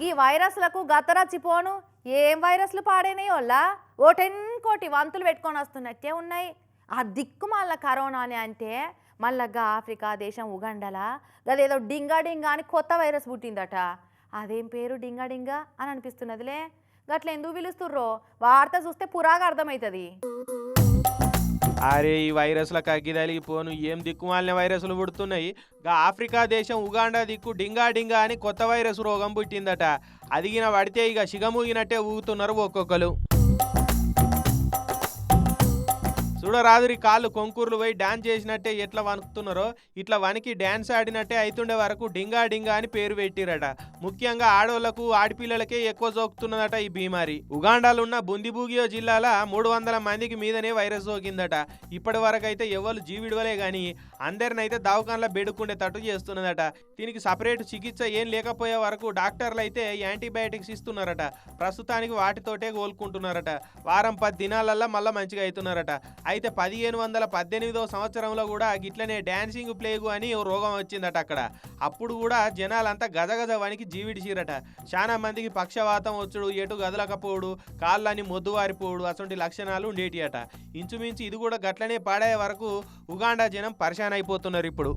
ఈ వైరస్లకు గతరచ్చిపోను ఏం వైరస్లు పాడైనాయోళ్ళ ఓ 10 కోటి వంతులు పెట్టుకొని వస్తున్నట్టే ఉన్నాయి. ఆ దిక్కు మళ్ళీ కరోనా అని అంటే మళ్ళా ఆఫ్రికా దేశం ఉగండలా గదేదో డింగా డింగా అని కొత్త వైరస్ పుట్టిందట. అదేం పేరు డింగా డింగా అని అనిపిస్తున్నదిలే. గట్ల ఎందుకు పిలుస్తుర్రో వార్త చూస్తే పురాగా అర్థమవుతుంది. అరే ఈ వైరస్లకు అగ్గిదలిగిపోను ఏం దిక్కుమాలిన వైరస్లు పుడుతున్నాయి. ఆఫ్రికా దేశం ఉగాండా దిక్కు డింగా డింగా అని కొత్త వైరస్ రోగం పుట్టిందట. అదిగిన పడితే ఇక సిగమూగినట్టే ఊగుతున్నారు ఒక్కొక్కరు. చూడరాదురి కాళ్ళు కొంకూర్లు పోయి డాన్స్ చేసినట్టే ఎట్లా వణుకుతున్నారో ఇట్లా వనికి డాన్స్ ఆడినట్టే అవుతుండే వరకు డింగా డింగా అని పేరు పెట్టిరట. ముఖ్యంగా ఆడోళ్లకు ఆడపిల్లలకే ఎక్కువ సోకుతున్నదట ఈ బీమారి. ఉగాండాలో ఉన్న బుందిబూగియో జిల్లాల 300 మందికి మీదనే వైరస్ సోకిందట. ఇప్పటి వరకు అయితే ఎవరు జీవిడవలే గాని అందరినైతే దవాఖానలో బెడుకుండేటట్టు చేస్తున్నదట. దీనికి సపరేట్ చికిత్స ఏం లేకపోయే వరకు డాక్టర్లు అయితే యాంటీబయాటిక్స్ ఇస్తున్నారట. ప్రస్తుతానికి వాటితోటే కోలుకుంటున్నారట. వారం 10 దినాలల్లా మళ్ళీ మంచిగా అవుతున్నారట. అయితే 1518వ సంవత్సరంలో కూడా గిట్లనే డాన్సింగ్ ప్లేగు అని ఓ రోగం వచ్చిందట అక్కడ. అప్పుడు కూడా జనాలంతా గజగజ వనికి జీవిడిచిరట. చాలా మందికి పక్షవాతం వచ్చుడు, ఎటు గదలకపోడు, కాళ్ళని మొద్దువారిపోడు అటువంటి లక్షణాలు ఉండేటి అట. ఇంచుమించు ఇది కూడా గట్లనే పాడే వరకు ఉగాండా జనం పరిశాన్ అయిపోతున్నారు ఇప్పుడు.